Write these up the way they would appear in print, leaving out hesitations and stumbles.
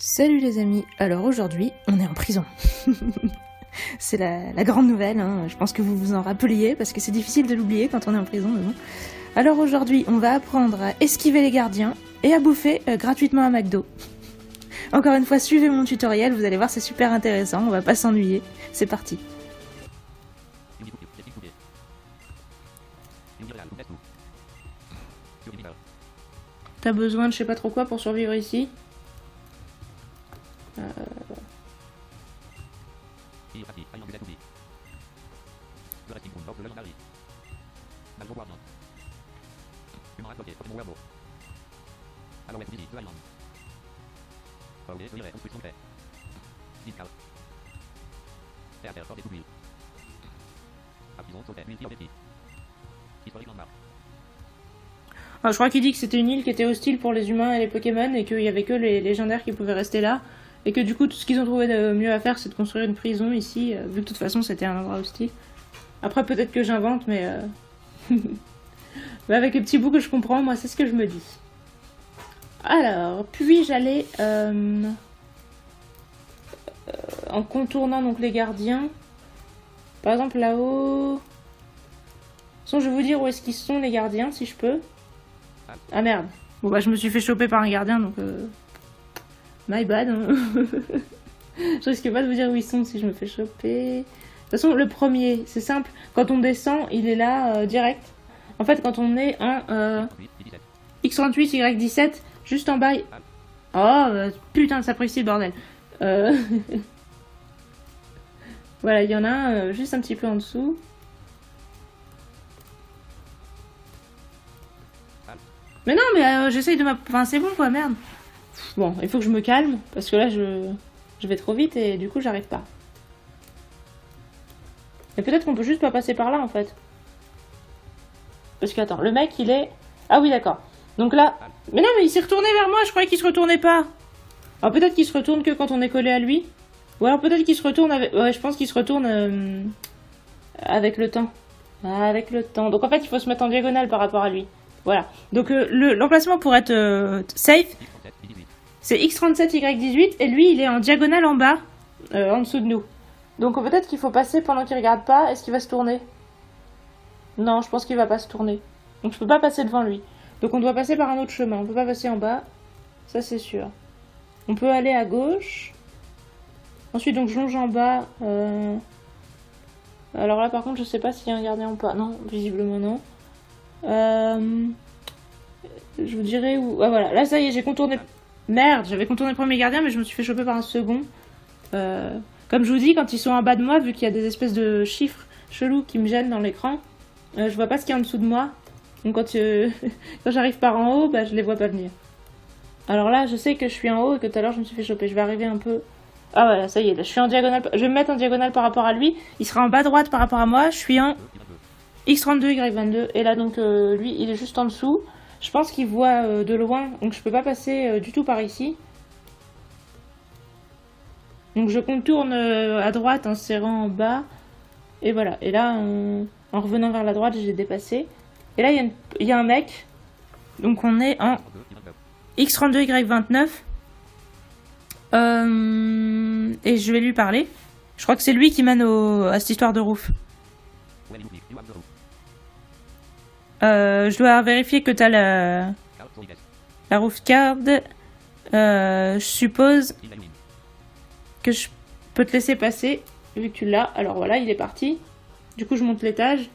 Salut les amis, alors aujourd'hui on est en prison. C'est la grande nouvelle, hein. Je pense que vous vous en rappeliez parce que c'est difficile de l'oublier quand on est en prison, mais bon. Alors aujourd'hui on va apprendre à esquiver les gardiens et à bouffer gratuitement à McDo. Encore une fois, suivez mon tutoriel, vous allez voir, c'est super intéressant, on va pas s'ennuyer. C'est parti. T'as besoin de je sais pas trop quoi pour survivre ici? Alors, je crois qu'il dit que c'était une île qui était hostile pour les humains et les Pokémon et qu'il y avait que les légendaires qui pouvaient rester là. Et que du coup, tout ce qu'ils ont trouvé de mieux à faire, c'est de construire une prison ici, vu que de toute façon c'était un endroit hostile. Après, peut-être que j'invente, mais... mais avec les petits bouts que je comprends, moi, c'est ce que je me dis. Alors, puis j'allais... en contournant donc les gardiens. Par exemple, là-haut... De toute façon, je vais vous dire où est-ce qu'ils sont, les gardiens, si je peux. Ah merde. Bon bah je me suis fait choper par un gardien donc my bad. Hein. Je risque pas de vous dire où ils sont si je me fais choper. De toute façon le premier c'est simple. Quand on descend il est là direct. En fait quand on est en X38 Y17 juste en bas. Oh putain de sapristi bordel. Voilà il y en a un juste un petit peu en dessous. Mais non, mais j'essaye de Enfin, c'est bon, quoi, merde. Bon, il faut que je me calme, parce que là, je vais trop vite et du coup, j'arrive pas. Mais peut-être qu'on peut juste pas passer par là, en fait. Parce que, attends, le mec, il est... Ah oui, d'accord. Donc là... Mais non, mais il s'est retourné vers moi, je croyais qu'il se retournait pas. Alors peut-être qu'il se retourne que quand on est collé à lui. Ou alors peut-être qu'il se retourne avec... Ouais, je pense qu'il se retourne avec le temps. Avec le temps. Donc en fait, il faut se mettre en diagonale par rapport à lui. Voilà. Donc l'emplacement pour être safe, c'est X37Y18 et lui il est en diagonale en bas, en dessous de nous. Donc peut-être qu'il faut passer pendant qu'il regarde pas. Est-ce qu'il va se tourner? Non, je pense qu'il va pas se tourner. Donc je peux pas passer devant lui. Donc on doit passer par un autre chemin. On peut pas passer en bas. Ça c'est sûr. On peut aller à gauche. Ensuite donc je longe en bas. Alors là par contre je sais pas s'il y a un gardien ou pas. Non, visiblement non. Je vous dirais où... Ah voilà, là ça y est, j'ai contourné... Merde, j'avais contourné le premier gardien, mais je me suis fait choper par un second. Comme je vous dis, quand ils sont en bas de moi, vu qu'il y a des espèces de chiffres chelous qui me gênent dans l'écran, je vois pas ce qu'il y a en dessous de moi. Donc quand, quand j'arrive par en haut, bah je les vois pas venir. Alors là, je sais que je suis en haut et que tout à l'heure je me suis fait choper. Je vais arriver un peu... Ah voilà, ça y est, là, je suis en diagonale. Je vais me mettre en diagonale par rapport à lui. Il sera en bas droite par rapport à moi. Je suis en... X32, Y22, et là donc lui il est juste en dessous. Je pense qu'il voit de loin, donc je peux pas passer du tout par ici. Donc je contourne à droite en serrant en bas. Et voilà, et là en revenant vers la droite j'ai dépassé. Et là il y a un mec. Donc on est en X32, Y29. Et je vais lui parler. Je crois que c'est lui qui mène à cette histoire de roof. Je dois vérifier que t'as la roof card. Je suppose que je peux te laisser passer vu que tu l'as. Alors voilà, il est parti. Du coup, je monte l'étage.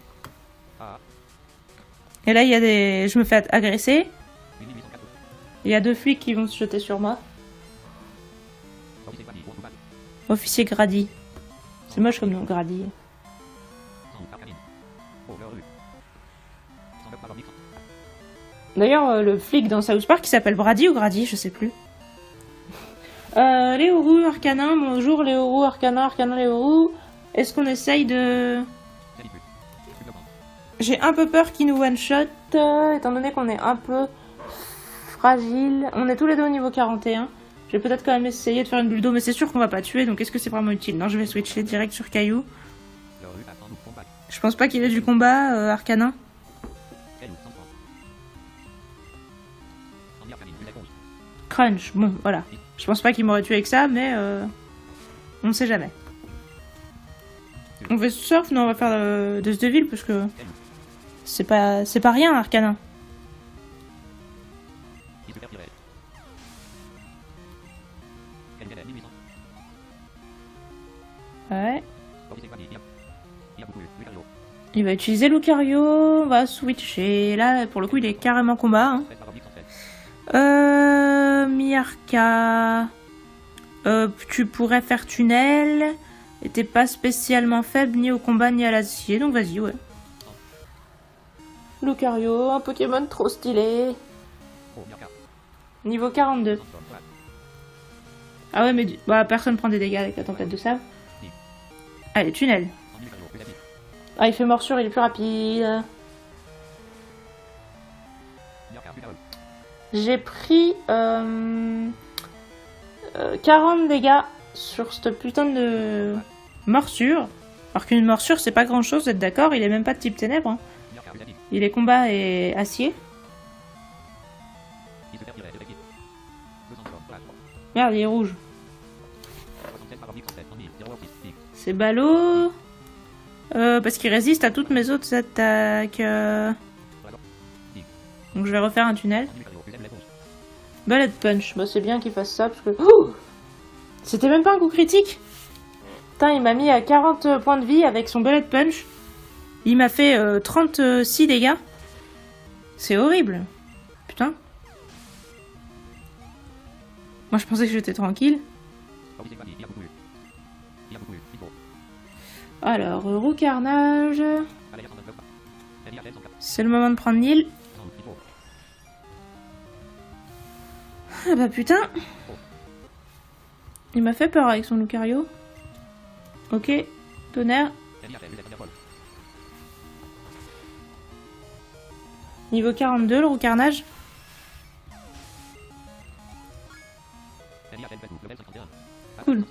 Et là, il y a des... Je me fais agresser. Il y a 2 flics qui vont se jeter sur moi. Officier Grady. C'est moche comme nom, Grady. D'ailleurs, le flic dans South Park, il s'appelle Brady ou Grady, je sais plus. Léoru, Arcanin, bonjour Léoru, Arcanin, Léoru. Est-ce qu'on essaye de... J'ai un peu peur qu'il nous one-shot, étant donné qu'on est un peu fragile. On est tous les deux au niveau 41. Je vais peut-être quand même essayer de faire une bulle d'eau, mais c'est sûr qu'on va pas tuer, donc est-ce que c'est vraiment utile? Non, je vais switcher direct sur Caillou. Je pense pas qu'il ait du combat, Arcanin. Crunch, bon, voilà. Je pense pas qu'il m'aurait tué avec ça, mais on ne sait jamais. On fait surf, non, on va faire de Devil parce que c'est pas rien, Arcana. Ouais. Il va utiliser Lucario, on va switcher. Là, pour le coup, il est carrément combat. Hein. Miarca. Tu pourrais faire tunnel. Et t'es pas spécialement faible ni au combat ni à l'acier, donc vas-y, ouais. Lucario, un Pokémon trop stylé. Niveau 42. Ah ouais, mais bah, personne prend des dégâts avec la tempête de sable. Allez, tunnel. Ah, il fait morsure, il est plus rapide. J'ai pris 40 dégâts sur cette putain de morsure. Alors qu'une morsure, c'est pas grand chose, vous êtes d'accord? Il est même pas de type ténèbres. Hein. Il est combat et acier. Merde, il est rouge. C'est ballot. Parce qu'il résiste à toutes mes autres attaques. Donc je vais refaire un tunnel. Bullet punch. Bah, c'est bien qu'il fasse ça parce que... Oh, c'était même pas un coup critique. Putain, il m'a mis à 40 points de vie avec son bullet punch. Il m'a fait 36 dégâts. C'est horrible. Putain. Moi, je pensais que j'étais tranquille. Alors, roue carnage. C'est le moment de prendre Nil. Ah bah putain. Il m'a fait peur avec son Lucario. Ok, tonnerre. Niveau 42, le roue carnage. Cool.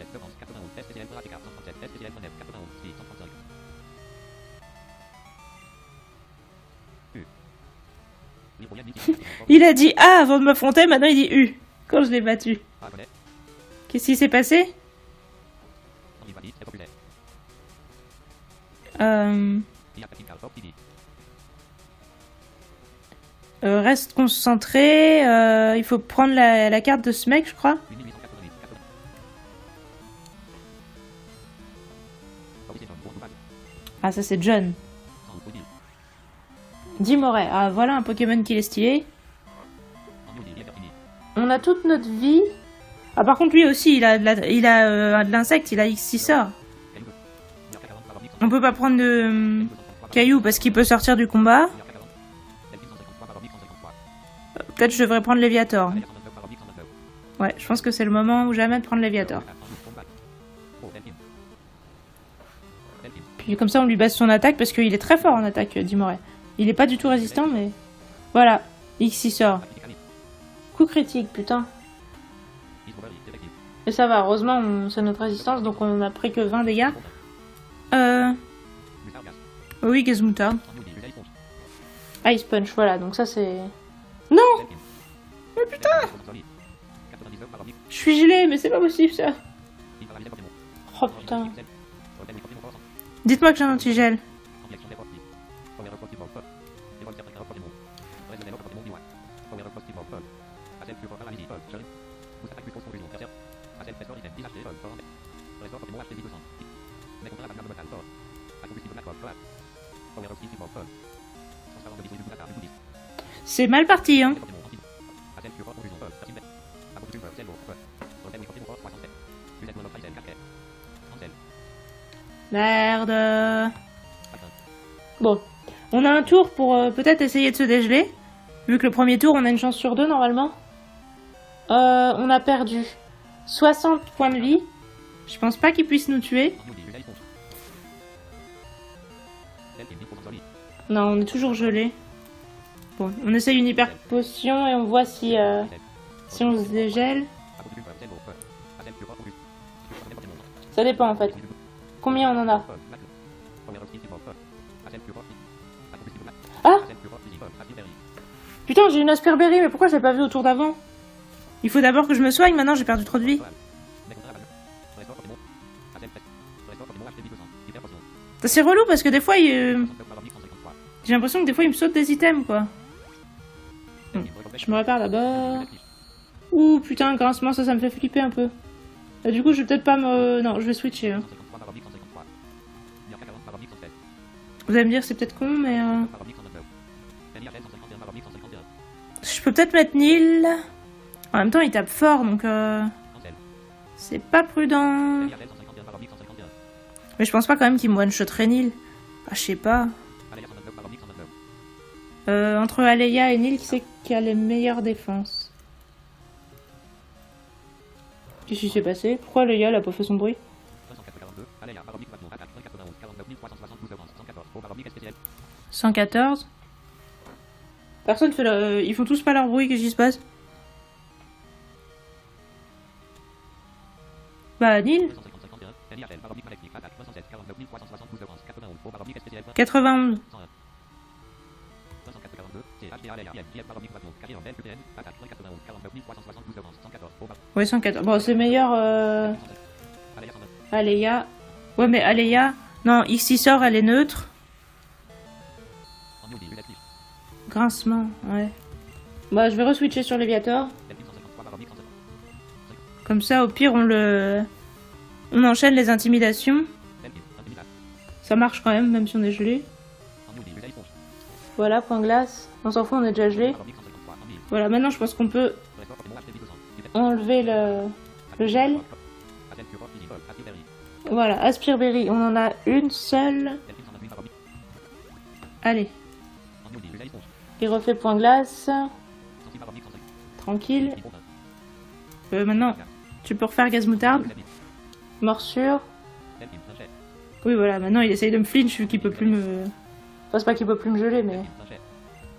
Il a dit A avant de m'affronter, maintenant il dit U. Quand je l'ai battu. Qu'est-ce qui s'est passé? Reste concentré. Il faut prendre la carte de ce mec, je crois. Ah, ça c'est John. Dimoré. Ah, voilà un Pokémon qui est stylé. On a toute notre vie. Ah, par contre, lui aussi, il a de l'insecte, il a X6 On peut pas prendre de caillou parce qu'il peut sortir du combat. Peut-être je devrais prendre Léviator. Ouais, je pense que c'est le moment où jamais de prendre Léviator. Puis comme ça, on lui baisse son attaque parce qu'il est très fort en attaque, Dimoré. Il est pas du tout résistant, mais... Voilà, X il sort. Coup critique, putain. Et ça va, heureusement, c'est notre résistance, donc on a pris que 20 dégâts. Oui, Gazmoutarde. Ice Punch, voilà, donc ça c'est... Non! Mais putain! Je suis gelé, mais c'est pas possible ça. Oh putain. Dites-moi que j'ai un anti-gel. C'est mal parti, hein. Merde. Bon, on a un tour pour peut-être essayer de se dégeler. Vu que le premier tour, on a une chance sur 2 normalement. On a perdu 60 points de vie. Je pense pas qu'il puisse nous tuer. Non, on est toujours gelé. Bon, on essaye une hyper potion et on voit si on se dégèle. Ça dépend en fait. Combien on en a? Ah! Putain, j'ai une Asperberry, mais pourquoi je l'ai pas vu au tour d'avant? Il faut d'abord que je me soigne, maintenant j'ai perdu trop de vie. C'est relou parce que des fois, j'ai l'impression que des fois il me saute des items quoi. Je me répare d'abord. Ouh putain, grincement, ça me fait flipper un peu. Et du coup, je vais peut-être pas me... Non, je vais switcher. Hein. Vous allez me dire c'est peut-être con, mais... Je peux peut-être mettre Nil. En même temps, il tape fort, donc... C'est pas prudent. Mais je pense pas quand même qu'il me one-shotterait Nil. Ah, je sais pas. Entre Aleya et Nil, qui c'est qui a les meilleures défenses? Qu'est-ce qui s'est passé? Pourquoi Aleya elle a pas fait son bruit? 114. Personne fait la... Ils font tous pas leur bruit, qu'est-ce qui se passe? Bah, Nil. 91. Ouais, 114. Bon, c'est meilleur... Aleya. Ouais, mais Aleya... Non, ici sort, elle est neutre. Grincement, ouais. Bah, je vais re-switcher sur Léviator. Comme ça, au pire, on enchaîne les intimidations. Ça marche quand même, même si on est gelé. Voilà, point glace. On s'en fout, on est déjà gelé. Voilà, maintenant je pense qu'on peut enlever le gel. Voilà, Aspire-Berry, on en a une seule. Allez. Il refait point glace. Tranquille. Maintenant, tu peux refaire gaz moutarde. Morsure. Oui, voilà, maintenant il essaye de me flinch vu qu'il peut plus me... Enfin, c'est pas qu'il peut plus me geler, mais...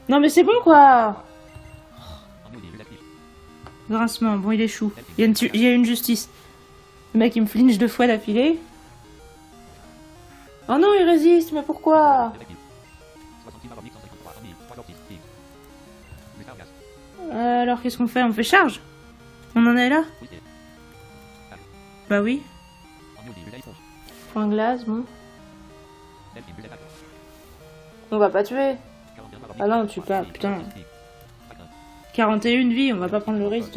Non, mais c'est bon, quoi. Grincement, bon, il est chou. Il y a une justice. Le mec, il me flinch 2 fois d'affilée. Oh non, il résiste, mais pourquoi? Alors, qu'est-ce qu'on fait? On fait charge? On en est là? Bah oui. Point glace, bon. On va pas tuer. Ah non, on tue pas, putain. 41 vies, on va pas prendre le risque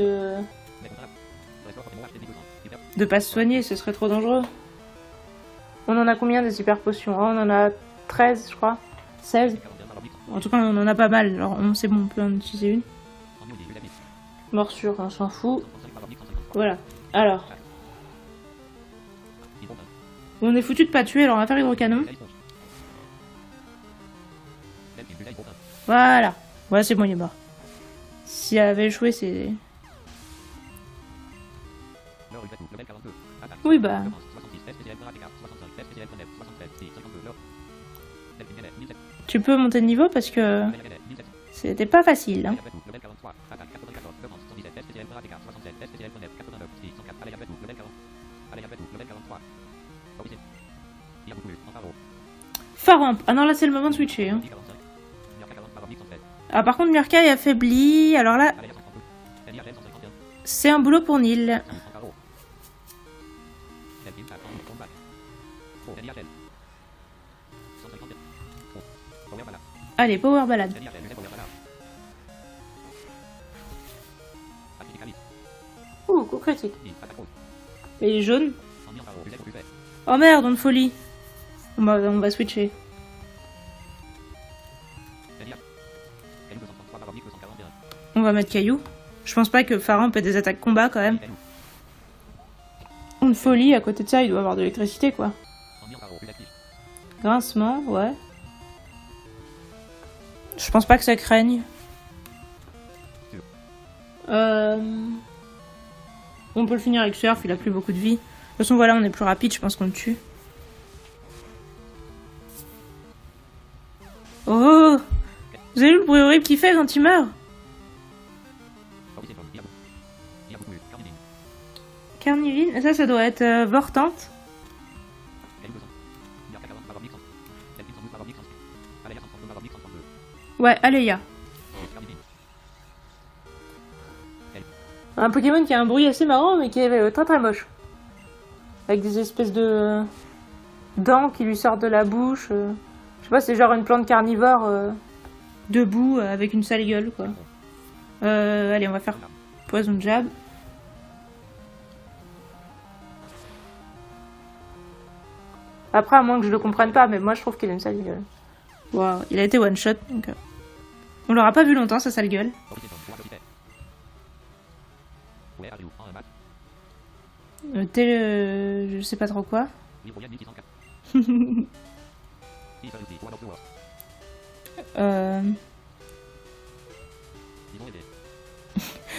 de pas se soigner, ce serait trop dangereux. On en a combien des super potions? Oh, on en a 13, je crois. 16. En tout cas, on en a pas mal. Alors, c'est bon, on peut en utiliser une. Morsure, on s'en fout. Voilà. Alors. On est foutu de pas tuer, alors on va faire hydrocanon. Voilà. Ouais, c'est bon, il est mort. Si elle avait échoué, c'est... Oui, bah... Tu peux monter de niveau parce que... C'était pas facile, hein. Phare. Ah non, là c'est le moment de switcher. Hein. Ah, par contre, Murka est affaibli. Alors là, c'est un boulot pour Nil. Allez, power balade. Ouh, coup critique. Et il est jaune. Oh merde, on folie. On va switcher. On va mettre caillou. Je pense pas que Pharamp ait des attaques combat quand même. Une folie, à côté de ça, il doit avoir de l'électricité quoi. Grincement, ouais. Je pense pas que ça craigne. On peut le finir avec Surf, il a plus beaucoup de vie. De toute façon, voilà, on est plus rapide, je pense qu'on le tue. Oh! Vous avez vu le bruit horrible qu'il fait quand il meurt? Carnivine, ça doit être Vortante. Ouais, Aleya. Un Pokémon qui a un bruit assez marrant, mais qui est très très moche. Avec des espèces de dents qui lui sortent de la bouche. Je sais pas, c'est genre une plante carnivore debout avec une sale gueule, quoi. Allez, on va faire poison jab. Après, à moins que je le comprenne pas, mais moi je trouve qu'il a une sale gueule. Wow, il a été one shot, donc on l'aura pas vu longtemps, sa sale gueule. Je sais pas trop quoi.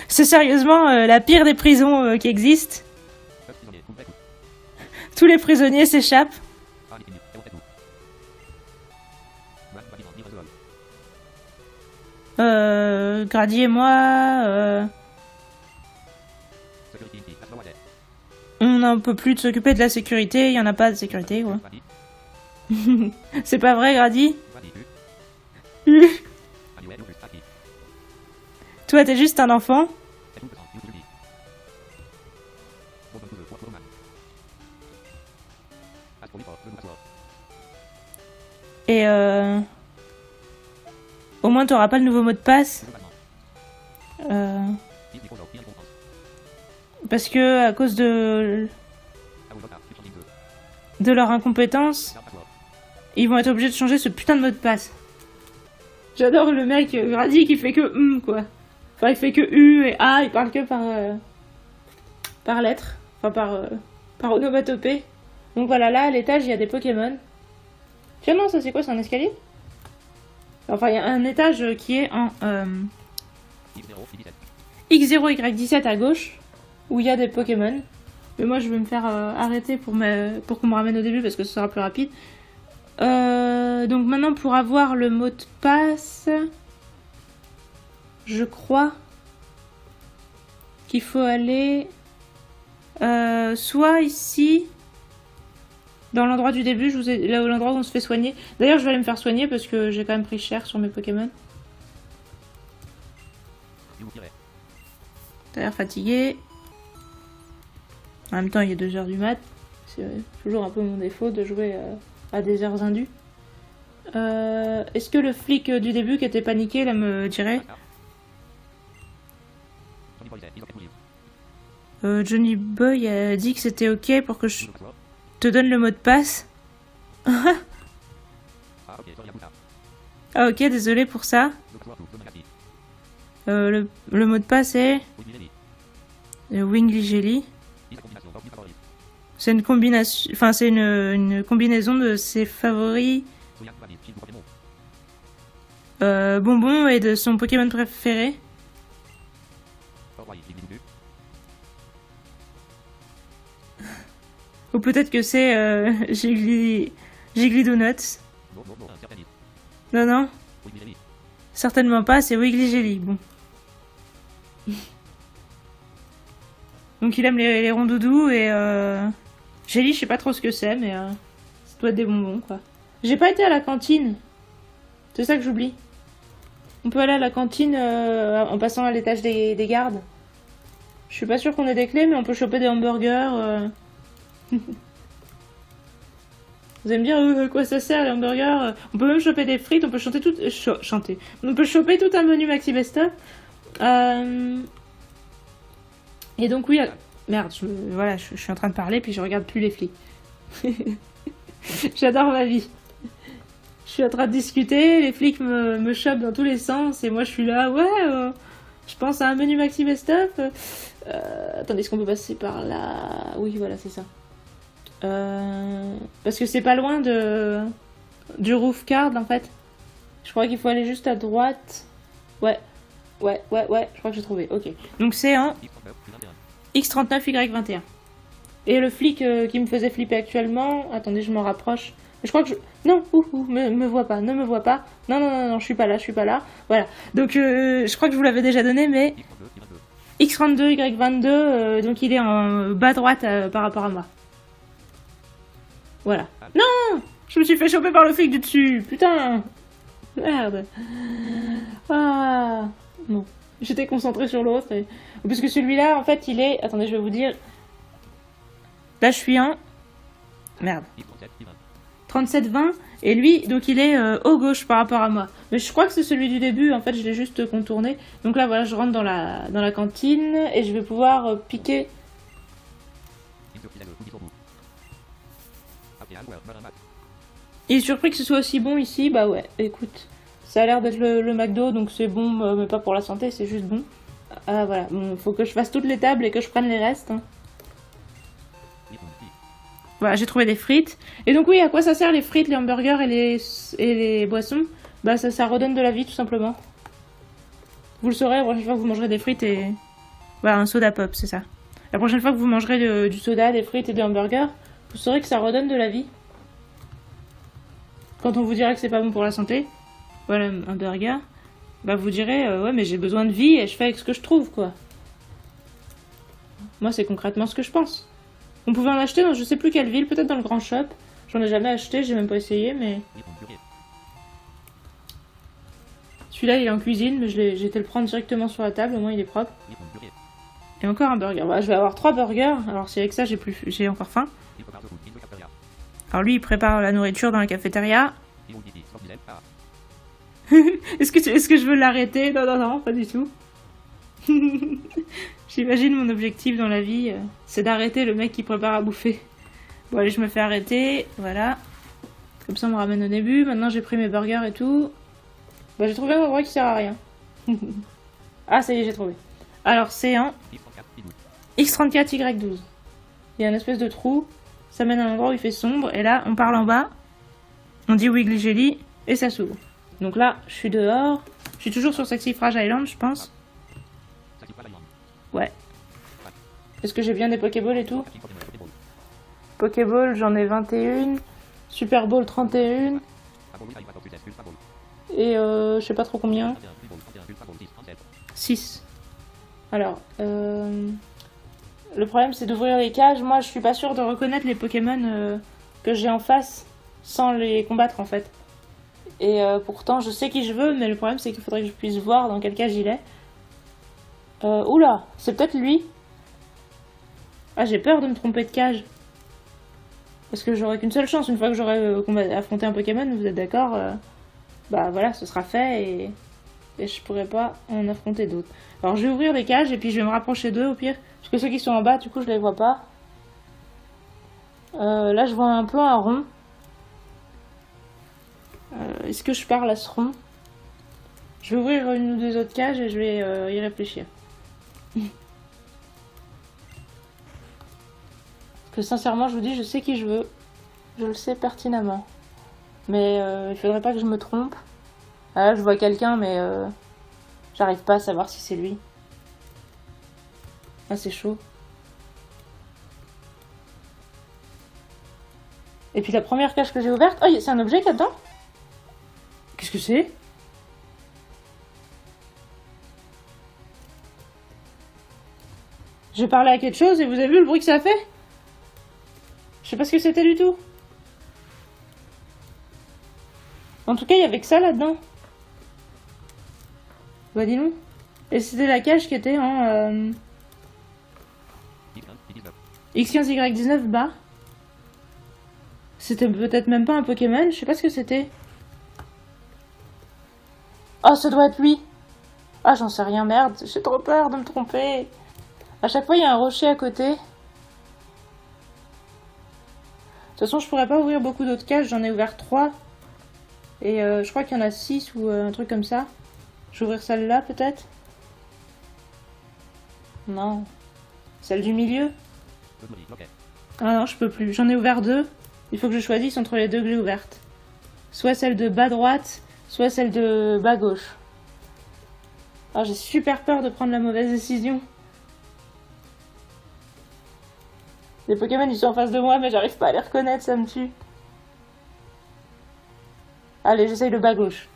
C'est sérieusement la pire des prisons qui existent. Tous les prisonniers s'échappent. Grady et moi, on n'en peut plus de s'occuper de la sécurité, il y en a pas de sécurité, quoi. C'est pas vrai, Grady? Toi, t'es juste un enfant. Et au moins, t'auras pas le nouveau mot de passe. Parce que, à cause de leur incompétence, ils vont être obligés de changer ce putain de mot de passe. J'adore le mec, Grady, qui fait que quoi. Enfin, il fait que U et A, il parle que par lettre. Enfin, par onomatopée. Donc voilà, là, à l'étage, il y a des Pokémon. Tiens, non, ça c'est quoi? C'est un escalier? Enfin, il y a un étage qui est en X0, Y17 à gauche, où il y a des Pokémon. Mais moi, je vais me faire arrêter pour qu'on me ramène au début, parce que ce sera plus rapide. Donc maintenant, pour avoir le mot de passe, je crois qu'il faut aller soit ici, dans l'endroit du début, là où l'endroit où on se fait soigner. D'ailleurs, je vais aller me faire soigner parce que j'ai quand même pris cher sur mes Pokémon. T'as l'air fatigué. En même temps, il est 2h du mat. C'est toujours un peu mon défaut de jouer à des heures indues. Est-ce que le flic du début qui était paniqué là me dirait? Johnny Boy a dit que c'était ok pour que je te donne le mot de passe. Ah ok, désolé pour ça. Le mot de passe est Wingly Jelly. C'est une combinaison, enfin c'est une combinaison de ses favoris Bonbon et de son Pokémon préféré. Ou peut-être que c'est Jiggly Donuts. Non, non. Certainement pas, c'est Wiggly Jelly. Bon. Donc il aime les rondoudous et Jelly, je sais pas trop ce que c'est, mais ça doit être des bonbons, quoi. J'ai pas été à la cantine. C'est ça que j'oublie. On peut aller à la cantine en passant à l'étage des gardes. Je suis pas sûre qu'on ait des clés, mais on peut choper des hamburgers. Vous allez me dire à quoi ça sert les hamburgers? On peut même choper des frites, on peut chanter tout... chanter. On peut choper tout un menu Maxi Best-of. Et donc oui... Merde, voilà, je suis en train de parler puis je regarde plus les flics. J'adore ma vie. Je suis en train de discuter, les flics me chopent dans tous les sens et moi je suis là, ouais, je pense à un menu Maxi Best-of. Attendez, est-ce qu'on peut passer par là? Oui, voilà, c'est ça. Parce que c'est pas loin du roof card en fait. Je crois qu'il faut aller juste à droite. Ouais, je crois que j'ai trouvé. Ok. Donc c'est en X39Y21. Et le flic qui me faisait flipper actuellement. Attendez, je m'en rapproche. Je crois que je... Non, me vois pas, ne me vois pas. Non, je suis pas là. Voilà. Donc je crois que je vous l'avais déjà donné, mais X32Y22, donc il est en bas droite par rapport à moi. Voilà. Non! Je me suis fait choper par le flic du dessus. Putain! Merde. Ah. Bon. J'étais concentrée sur l'autre. Et... Parce que celui-là, en fait, il est... Attendez, je vais vous dire. Là, je suis en... Merde. 37-20. Et lui, donc il est au gauche par rapport à moi. Mais je crois que c'est celui du début. En fait, je l'ai juste contourné. Donc là, voilà, je rentre dans la cantine. Et je vais pouvoir piquer... Il est surpris que ce soit aussi bon ici. Bah ouais, écoute. Ça a l'air d'être le McDo, donc c'est bon, mais pas pour la santé, c'est juste bon. Ah voilà, bon, faut que je fasse toutes les tables et que je prenne les restes. Hein. Voilà, j'ai trouvé des frites. Et donc oui, à quoi ça sert les frites, les hamburgers et les boissons? Bah ça redonne de la vie tout simplement. Vous le saurez la prochaine fois que vous mangerez des frites et... Voilà, un soda pop, c'est ça. La prochaine fois que vous mangerez du soda, des frites et des hamburgers, vous saurez que ça redonne de la vie. Quand on vous dira que c'est pas bon pour la santé, voilà, un burger, bah vous direz, ouais mais j'ai besoin de vie et je fais avec ce que je trouve, quoi. Moi c'est concrètement ce que je pense. On pouvait en acheter dans je sais plus quelle ville, peut-être dans le grand shop. J'en ai jamais acheté, j'ai même pas essayé, mais... Celui-là il est en cuisine, mais j'ai été le prendre directement sur la table, au moins il est propre. Et encore un burger. Bah, je vais avoir 3 burgers, alors si avec ça j'ai encore faim. Alors lui il prépare la nourriture dans la cafétéria. Est-ce que je veux l'arrêter? Non, non, non, pas du tout. J'imagine mon objectif dans la vie, c'est d'arrêter le mec qui prépare à bouffer. Bon allez, je me fais arrêter, voilà. Comme ça on me ramène au début. Maintenant j'ai pris mes burgers et tout. Bah j'ai trouvé un endroit qui sert à rien. Ah ça y est, j'ai trouvé. Alors c'est en X34Y12. Il y a une espèce de trou. Ça mène à un endroit où il fait sombre. Et là on parle en bas. On dit Wiggly Jelly. Et ça s'ouvre. Donc là je suis dehors. Je suis toujours sur Saxifrage Island je pense. Ouais. Est-ce que j'ai bien des Pokéballs et tout? Pokéball, j'en ai 21. Super Bowl, 31. Et je sais pas trop combien. 6. Alors, le problème c'est d'ouvrir les cages. Moi, je suis pas sûre de reconnaître les Pokémon que j'ai en face sans les combattre en fait. Et pourtant, je sais qui je veux, mais le problème c'est qu'il faudrait que je puisse voir dans quelle cage il est. Oula, c'est peut-être lui. Ah, j'ai peur de me tromper de cage. Parce que j'aurai qu'une seule chance. Une fois que j'aurai affronté un Pokémon, vous êtes d'accord bah voilà, ce sera fait et je pourrai pas en affronter d'autres. Alors je vais ouvrir les cages et puis je vais me rapprocher d'eux au pire. Parce que ceux qui sont en bas, du coup, je les vois pas. Là, je vois un peu un rond. Est-ce que je parle à ce rond? Je vais ouvrir une ou deux autres cages et je vais y réfléchir. Parce que sincèrement, je vous dis, je sais qui je veux. Je le sais pertinemment. Mais il faudrait pas que je me trompe. Ah, là, je vois quelqu'un, mais j'arrive pas à savoir si c'est lui. Ah, c'est chaud. Et puis la première cage que j'ai ouverte... Oh, c'est un objet qu'il y a dedans? Qu'est-ce que c'est? J'ai parlé à quelque chose et vous avez vu le bruit que ça a fait? Je sais pas ce que c'était du tout. En tout cas, il y avait que ça là-dedans. Bah dis donc. Et c'était la cage qui était en... X15Y19 bas. C'était peut-être même pas un Pokémon, je sais pas ce que c'était. Oh, ça doit être lui. Ah, j'en sais rien, merde. J'ai trop peur de me tromper. À chaque fois, il y a un rocher à côté. De toute façon, je pourrais pas ouvrir beaucoup d'autres cages. J'en ai ouvert 3. Et je crois qu'il y en a 6 ou un truc comme ça. Je vais ouvrir celle-là, peut-être. Non. Celle du milieu. Ah non, je peux plus. J'en ai ouvert 2. Il faut que je choisisse entre les 2 que j'ai ouvertes. Soit celle de bas droite, soit celle de bas gauche. Ah, j'ai super peur de prendre la mauvaise décision. Les Pokémon, ils sont en face de moi, mais j'arrive pas à les reconnaître, ça me tue. Allez, j'essaye le bas gauche.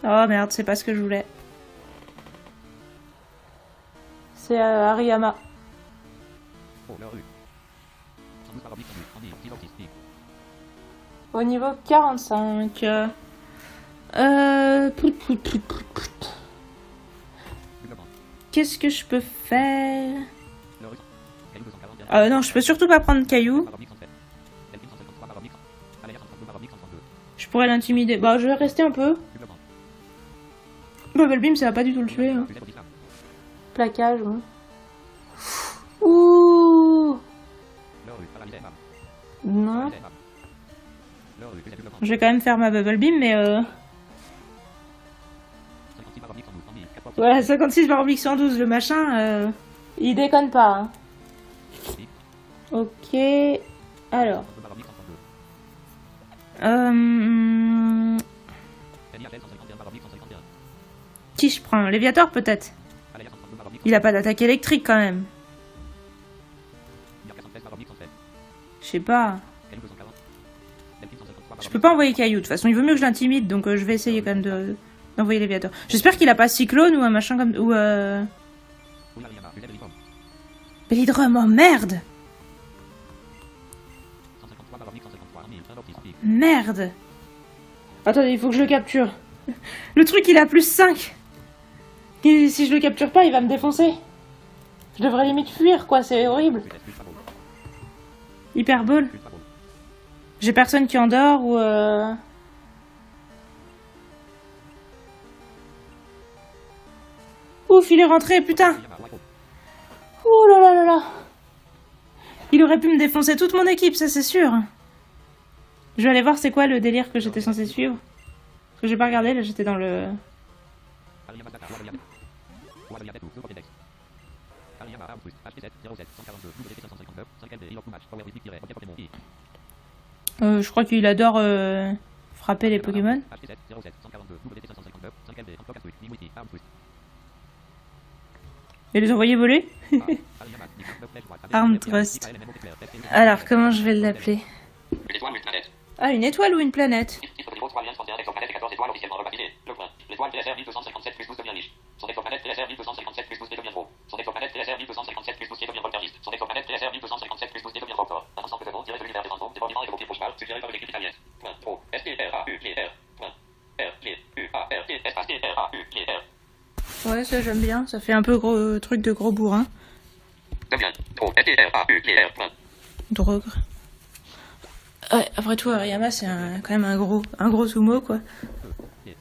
Oh merde, c'est pas ce que je voulais. C'est Hariyama. Au niveau 45. qu'est-ce que je peux faire? Non, je peux surtout pas prendre caillou. Je pourrais l'intimider. Bah, je vais rester un peu. Bubble Beam, ça va pas du tout le tuer. Hein. Plaquage, ouais. Ouh. Non. Je vais quand même faire ma Bubble Beam, mais ouais, 56 par oblique 112, le machin, il déconne pas. Hein. Ok. Alors. Qui je prends? Léviator peut-être? Il a pas d'attaque électrique quand même. Je sais pas. Je peux pas envoyer Caillou. De toute façon, il vaut mieux que je l'intimide, donc je vais essayer quand même d'envoyer Léviator. J'espère qu'il a pas Cyclone ou un machin comme... Ou Bellydrum, oh merde! Merde! Attendez, il faut que je le capture. Le truc, il a plus 5. Et si je le capture pas, il va me défoncer. Je devrais limite fuir, quoi, c'est horrible. Hyperbole. J'ai personne qui endort ou... Ouf, il est rentré, putain. Oh là là là là. Il aurait pu me défoncer toute mon équipe, ça c'est sûr. Je vais aller voir c'est quoi le délire que j'étais censé suivre. Parce que j'ai pas regardé, là j'étais dans le... je crois qu'il adore frapper les Pokémon. Et les envoyer voler. Arm Trust. Alors, comment je vais l'appeler? Ah, une étoile ou une planète? L'étoile TSR 1257 plus 12 devient riche. Son exoplanète TSR 1257 plus 12 devient gros. Son exoplanète TSR 1257 plus 12 devient volcariste. Son exoplanète TSR 1257 plus 12 devient Proctor. Un ensemble de noms tirés de l'univers des fantômes, des bordiments évoqués pour cheval, suggérés par une équipe italienne. Point. O. S. T. R. A. U. T. R. Point. R. T. U. A. R. T. Espace T. R. A. U. T. R. Ouais, ça j'aime bien. Ça fait un peu gros truc de gros bourrin. Devient. O. S. T. R. A. U. T. R. Point. Drogre. Ouais, après tout, Ariyama, c'est quand même un gros sumo, quoi.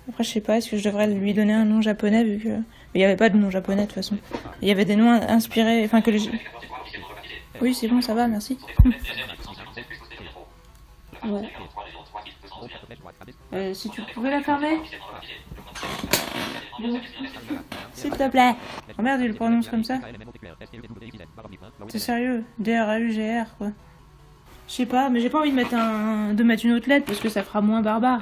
Après, je sais pas, est-ce que je devrais lui donner un nom japonais, vu que... Mais il n'y avait pas de nom japonais, de toute façon. Il y avait des noms inspirés, enfin que les... Oui, c'est bon, ça va, merci. Ouais. Si tu pouvais la fermer. S'il te plaît. Oh merde, il le prononce comme ça. C'est sérieux, D-R-A-U-G-R, quoi. Je sais pas, mais j'ai pas envie de mettre une autre lettre, parce que ça fera moins barbare.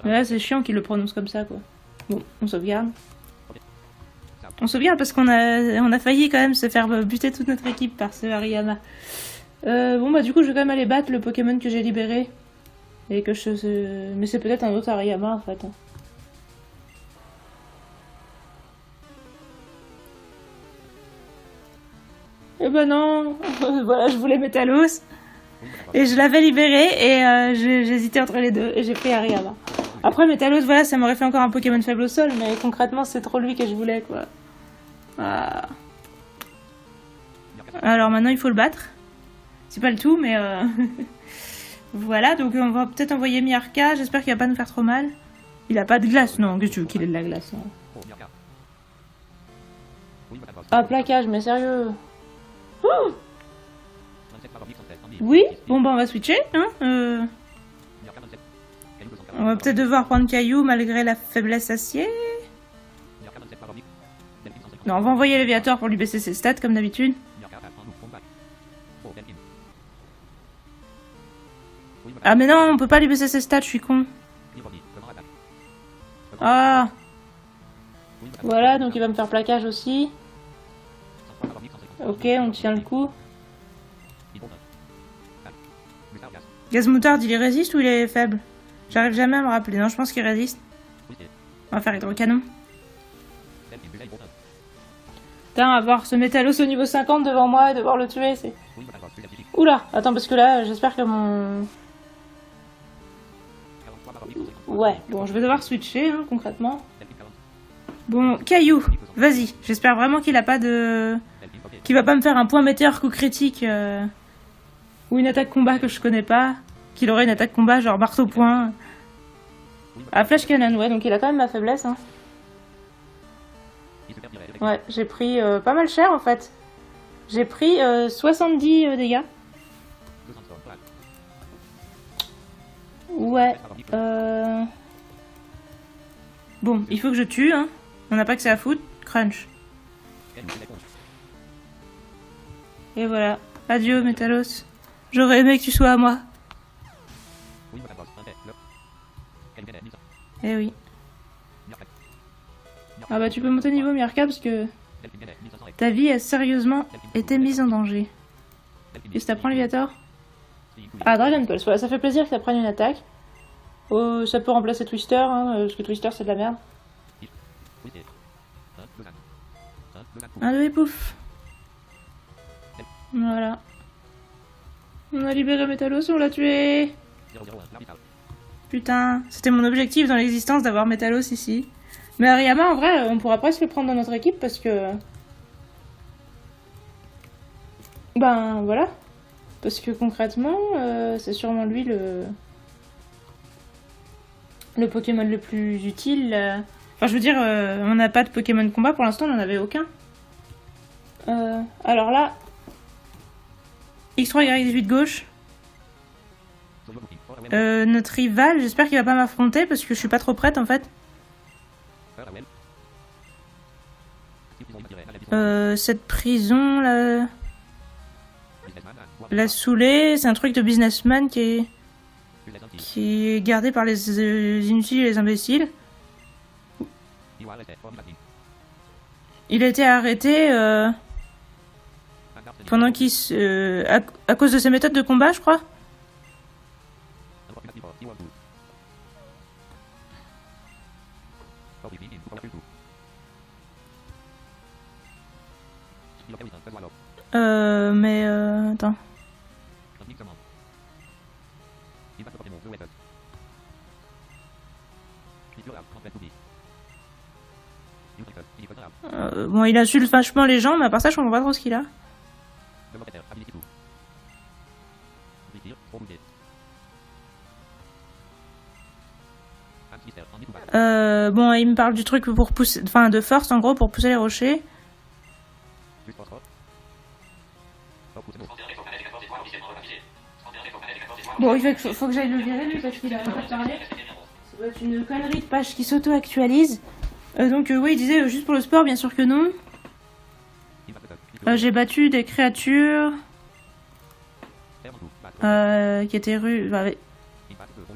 Mais là, c'est chiant qu'il le prononce comme ça, quoi. Bon, on sauvegarde. On sauvegarde parce qu'on a failli quand même se faire buter toute notre équipe par ce Ariyama. Bon, bah du coup, je vais quand même aller battre le Pokémon que j'ai libéré. Et que je... Mais c'est peut-être un autre Ariyama, en fait. Eh ben non. Voilà, je voulais Métalos. Et je l'avais libéré et j'hésitais entre les deux et j'ai pris Ariyama. Après Métalos, voilà, ça m'aurait fait encore un Pokémon faible au sol, mais concrètement c'est trop lui que je voulais, quoi. Ah. Alors maintenant il faut le battre. C'est pas le tout, mais voilà, donc on va peut-être envoyer Miarca, j'espère qu'il va pas nous faire trop mal. Il a pas de glace, non, que tu veux qu'il ait de la glace, non. Ah, plaquage, mais sérieux. Oh, oui, bon bah on va switcher, hein. On va peut-être devoir prendre Caillou malgré la faiblesse acier. Non, on va envoyer Léviator pour lui baisser ses stats comme d'habitude. Ah mais non, on peut pas lui baisser ses stats, je suis con. Ah. Voilà, donc il va me faire plaquage aussi. Ok, on tient le coup. Gaz moutarde, il y résiste ou il est faible? J'arrive jamais à me rappeler. Non, je pense qu'il résiste. On va faire hydrocanon. Putain, avoir ce Métalos au niveau 50 devant moi et devoir le tuer, c'est... Oula, attends, parce que là, j'espère que mon... Ouais, bon, je vais devoir switcher, hein, concrètement. Bon, Caillou, vas-y. J'espère vraiment qu'il a pas de... qu'il va pas me faire un point météore coup critique ou une attaque combat que je connais pas. Qu'il aurait une attaque combat genre marteau point. Ah, flash cannon, ouais, donc il a quand même ma faiblesse. Hein. Ouais, j'ai pris pas mal cher en fait. J'ai pris 70 dégâts. Ouais. Bon, il faut que je tue, hein. On n'a pas que ça à foutre. Crunch. Et voilà. Adieu, Métalos. J'aurais aimé que tu sois à moi. Eh oui. Ah bah tu peux monter niveau Mirka parce que ta vie a sérieusement été mise en danger. Qu'est-ce que t'apprends, Léviator? Ah, Dragon Pulse, voilà, ça fait plaisir que t'apprennes une attaque. Oh, ça peut remplacer Twister, hein, parce que Twister c'est de la merde. Allez, pouf. Voilà. On a libéré Métalos, on l'a tué. Putain, c'était mon objectif dans l'existence d'avoir Métalos ici. Mais Ariyama, en vrai, on pourra presque le prendre dans notre équipe parce que... Ben, voilà. Parce que concrètement, c'est sûrement lui le Pokémon le plus utile. Enfin, je veux dire, on n'a pas de Pokémon de combat, pour l'instant, on n'en avait aucun. Alors là... X3, Y18 gauche. Notre rival, j'espère qu'il va pas m'affronter parce que je suis pas trop prête en fait. Cette prison là... La saoulée, c'est un truc de businessman qui est gardé par les inutiles et les imbéciles. Il a été arrêté pendant qu'il à cause de ses méthodes de combat, je crois. Attends. Bon, il insulte vachement les gens, mais à part ça, je comprends pas trop ce qu'il a. Bon, il me parle du truc pour pousser, enfin de force en gros pour pousser les rochers. Bon, il faut que j'aille le virer lui parce qu'il a pas parlé. Ça doit être une connerie de page qui s'auto-actualise. Donc oui, il disait juste pour le sport, bien sûr que non. J'ai battu des créatures qui étaient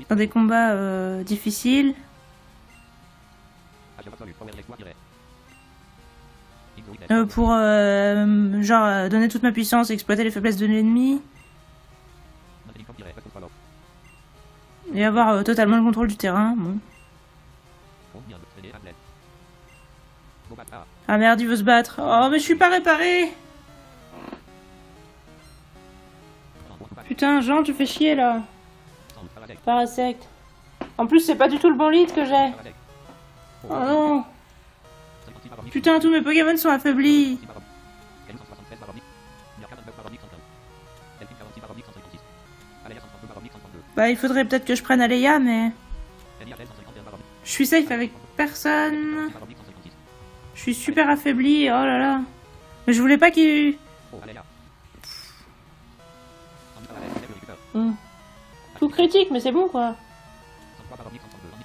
dans des combats difficiles. Pour genre donner toute ma puissance et exploiter les faiblesses de l'ennemi. Et avoir totalement le contrôle du terrain. Bon. Ah merde, il veut se battre. Oh mais je suis pas réparé. Putain, Jean, tu fais chier là. Parasect. En plus, c'est pas du tout le bon lead que j'ai. Oh non. Putain, tous mes Pokémon sont affaiblis. Bah, il faudrait peut-être que je prenne Aleia, mais... Je suis safe avec personne. Je suis super affaibli, oh là là. Mais je voulais pas qu'il... Tout critique, mais c'est bon quoi.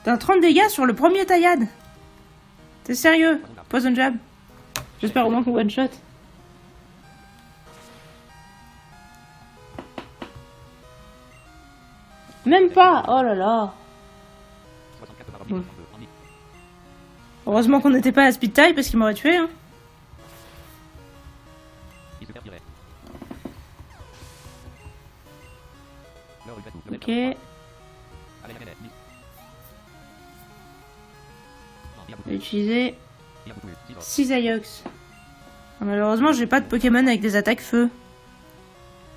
T'as 30 dégâts sur le premier taillade. T'es sérieux? Poison jab. J'espère au moins qu'on one shot. Même pas. Oh là là. Bon. Heureusement qu'on n'était pas à speed tie parce qu'il m'aurait tué. Hein. Ok. On va utiliser 6 Aiox. Malheureusement, j'ai pas de Pokémon avec des attaques feu.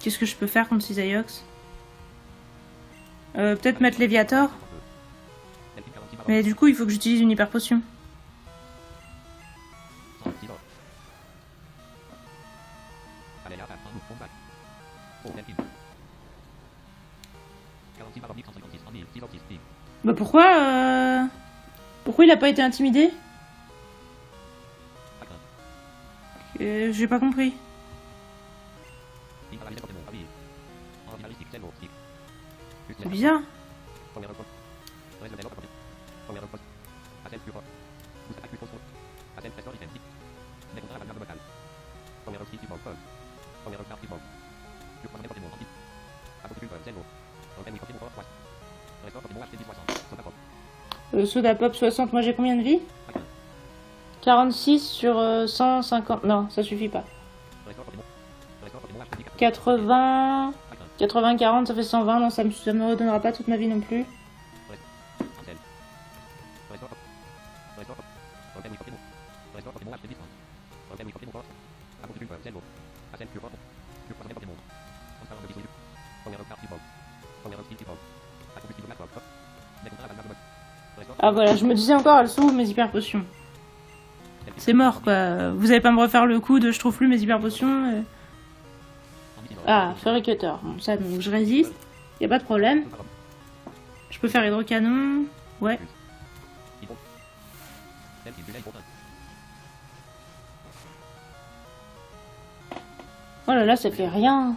Qu'est-ce que je peux faire contre 6 Aiox? Peut-être mettre Léviator. Mais du coup, il faut que j'utilise une hyper potion. Allez, là, un move combat. Oh, Delphine. 46 baroblique 156, 1 000, 6 6, 10. Bah pourquoi il a pas été intimidé? J'ai pas compris. C'est bizarre. Le soda pop 60, moi j'ai combien de vie? 46 sur 150. Non, ça suffit pas. 80. 80, 40, ça fait 120. Non, ça me redonnera pas toute ma vie non plus. Ah voilà, je me disais encore, elles sont où mes hyper potions? C'est mort quoi. Vous allez pas me refaire le coup de je trouve plus mes hyper potions. Ah, Fairy Cutter. Bon, ça, donc je résiste. Y a pas de problème. Je peux faire hydrocanon. Ouais. Oh là là, ça fait rien.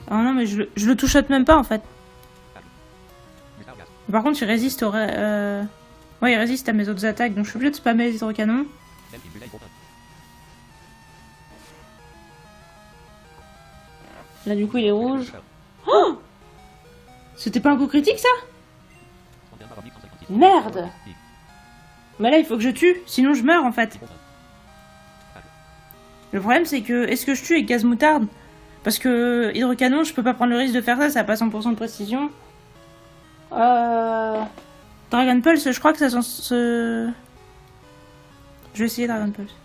Ah non, mais je le touchote même pas en fait. Par contre, il résiste au... Ouais, il résiste à mes autres attaques, donc je suis obligé de spammer les hydrocanons. Là, du coup, il est rouge. Oh! C'était pas un coup critique, ça? Merde! Mais là, il faut que je tue, sinon je meurs, en fait. Le problème, c'est que... Est-ce que je tue avec gaz moutarde? Parce que hydrocanon, je peux pas prendre le risque de faire ça, ça a pas 100% de précision. Dragon Pulse, je crois que ça se... Je vais essayer Dragon Pulse.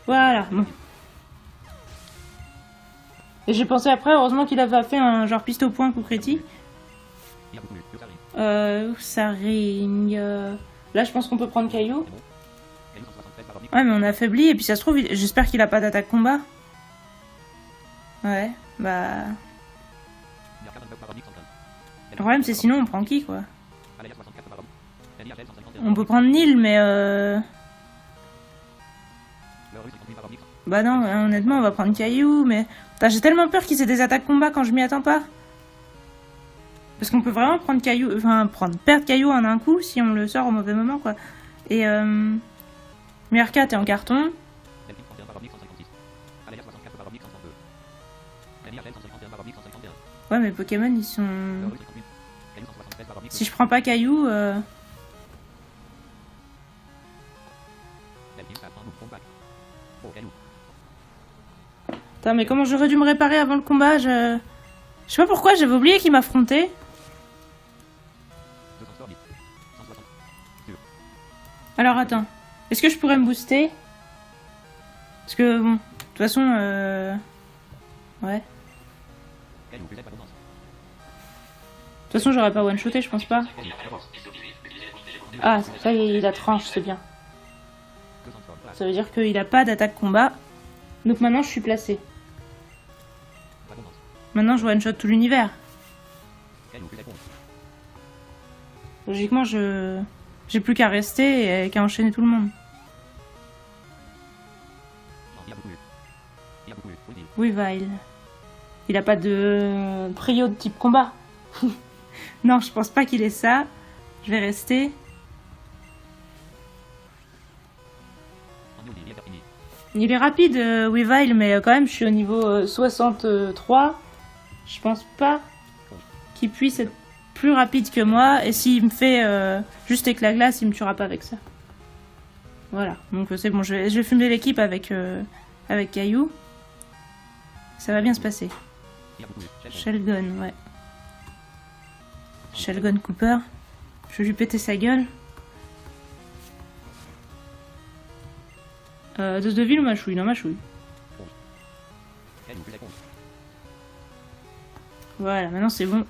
Voilà, bon. Et j'ai pensé après, heureusement qu'il avait fait un genre piste au point coup critique. Ça ring. Là, je pense qu'on peut prendre Caillou. Ouais, mais on affaiblit, et puis ça se trouve, j'espère qu'il a pas d'attaque combat. Ouais, bah... Le problème, c'est sinon on prend qui, quoi? On peut prendre Nil, mais bah non, honnêtement, on va prendre Caillou, mais... J'ai tellement peur qu'ils aient des attaques combat quand je m'y attends pas. Parce qu'on peut vraiment prendre Caillou... Enfin, perdre Caillou en un coup si on le sort au mauvais moment, quoi. Et Mirka, t'es en carton. Ouais, mes Pokémon, ils sont... Si je prends pas Caillou... Putain, mais comment j'aurais dû me réparer avant le combat? Je sais pas pourquoi, j'avais oublié qu'il m'affrontait. Alors, attends. Est-ce que je pourrais me booster? Parce que, bon... De toute façon, ouais. De toute façon, j'aurais pas one-shoté, je pense pas. Ah, ça y est, il a tranche, c'est bien. Ça veut dire qu'il a pas d'attaque combat. Donc maintenant, je suis placé. Maintenant, je one-shot tout l'univers. Logiquement, j'ai plus qu'à rester et qu'à enchaîner tout le monde. Weavile. Il a pas de prio de type combat. Non, je pense pas qu'il ait ça. Je vais rester. Il est rapide, Weavile, mais quand même, je suis au niveau 63. Je pense pas qu'il puisse être plus rapide que moi. Et s'il me fait juste avec la glace, il me tuera pas avec ça. Voilà, donc c'est bon, je vais fumer l'équipe avec Caillou. Ça va bien se passer. Shelgon, ouais. Shelgon Cooper. Je vais lui péter sa gueule. Dose de ville ou mâchouille? Non, mâchouille. Voilà, maintenant c'est bon.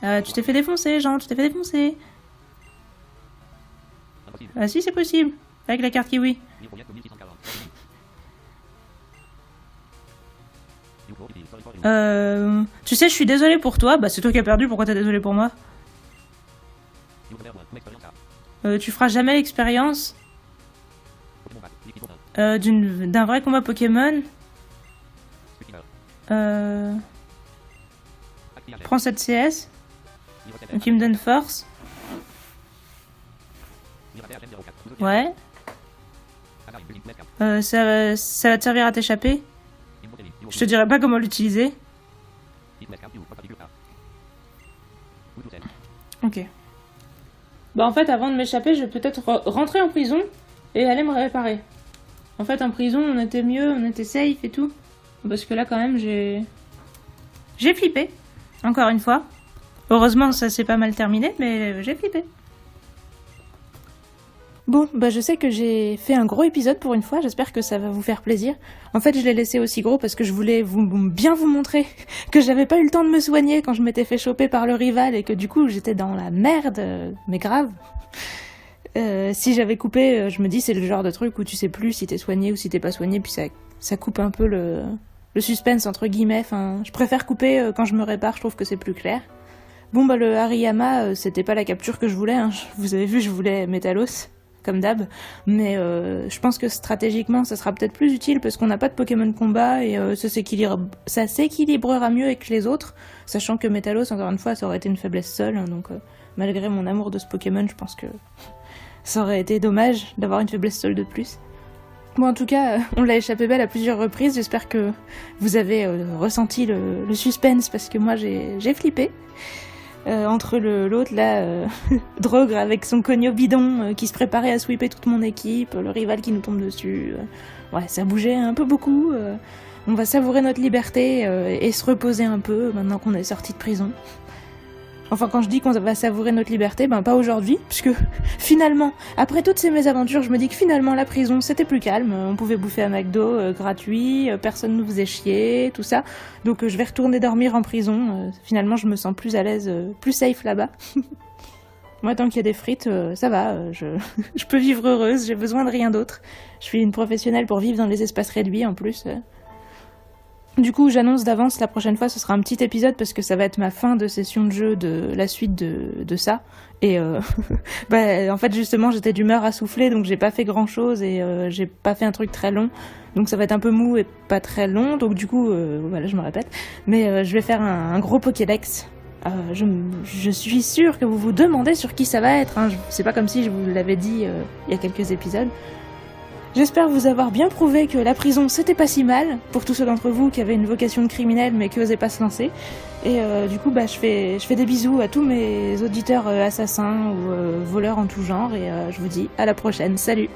Tu t'es fait défoncer, Jean, tu t'es fait défoncer. Impossible. Ah si, c'est possible. Avec la carte kiwi. Livre ouvert 2640. Livre utile. Sorry for you. Tu sais, je suis désolée pour toi. Bah, c'est toi qui as perdu, pourquoi t'es désolée pour moi? Livre vert 1. Expérience A. Tu feras jamais l'expérience Pokémon Pack. Liquido 1. d'un vrai combat Pokémon. Spectateur. Activage. Prends cette CS, Livre 7. qui me donne force. Livre THM 04. Ouais. Agaï. Musique. Nescam. Ça va te servir à t'échapper. Infotelli. Livre Je te dirai pas comment l'utiliser. Nescam. Livre. Particule A. Bluetooth 7. Ok. Bah en fait, avant de m'échapper, je vais peut-être rentrer en prison et aller me réparer. En fait, en prison, on était mieux, on était safe et tout. Parce que là, quand même, j'ai flippé. Encore une fois. Heureusement, ça s'est pas mal terminé, mais j'ai flippé. Bon, bah je sais que j'ai fait un gros épisode pour une fois, j'espère que ça va vous faire plaisir. En fait, je l'ai laissé aussi gros parce que je voulais bien vous montrer que j'avais pas eu le temps de me soigner quand je m'étais fait choper par le rival et que du coup j'étais dans la merde, mais grave. Si j'avais coupé, je me dis c'est le genre de truc où tu sais plus si t'es soigné ou si t'es pas soigné, puis ça coupe un peu le suspense entre guillemets. Enfin, je préfère couper quand je me répare, je trouve que c'est plus clair. Bon bah le Hariyama, c'était pas la capture que je voulais, hein. Vous avez vu, je voulais Métalos. Comme d'hab, mais je pense que stratégiquement ça sera peut-être plus utile parce qu'on n'a pas de Pokémon de combat et ça s'équilibrera mieux avec les autres, sachant que Métalos, encore une fois, ça aurait été une faiblesse seule, hein, donc malgré mon amour de ce Pokémon, je pense que ça aurait été dommage d'avoir une faiblesse seule de plus. Bon, en tout cas, on l'a échappé belle à plusieurs reprises, j'espère que vous avez ressenti le suspense parce que moi j'ai flippé. Entre l'autre là, Drogre avec son cogno bidon qui se préparait à sweeper toute mon équipe, le rival qui nous tombe dessus, ouais ça bougeait un peu beaucoup, on va savourer notre liberté et se reposer un peu maintenant qu'on est sorti de prison. Enfin quand je dis qu'on va savourer notre liberté, ben pas aujourd'hui, puisque finalement, après toutes ces mésaventures, je me dis que finalement la prison c'était plus calme, on pouvait bouffer à McDo gratuit, personne nous faisait chier, tout ça, donc je vais retourner dormir en prison, finalement je me sens plus à l'aise, plus safe là-bas. Moi tant qu'il y a des frites, ça va, je peux vivre heureuse, j'ai besoin de rien d'autre. Je suis une professionnelle pour vivre dans les espaces réduits en plus. Du coup, j'annonce d'avance, la prochaine fois, ce sera un petit épisode parce que ça va être ma fin de session de jeu de la suite de ça. Et bah, en fait, justement, j'étais d'humeur à souffler, donc j'ai pas fait grand-chose et j'ai pas fait un truc très long. Donc ça va être un peu mou et pas très long, donc du coup, voilà, je me répète. Mais je vais faire un gros Pokédex. Je suis sûre que vous vous demandez sur qui ça va être, hein. C'est pas comme si je vous l'avais dit il y a quelques épisodes. J'espère vous avoir bien prouvé que la prison c'était pas si mal, pour tous ceux d'entre vous qui avaient une vocation de criminel mais qui osaient pas se lancer. Et du coup bah je fais des bisous à tous mes auditeurs assassins ou voleurs en tout genre et je vous dis à la prochaine, salut!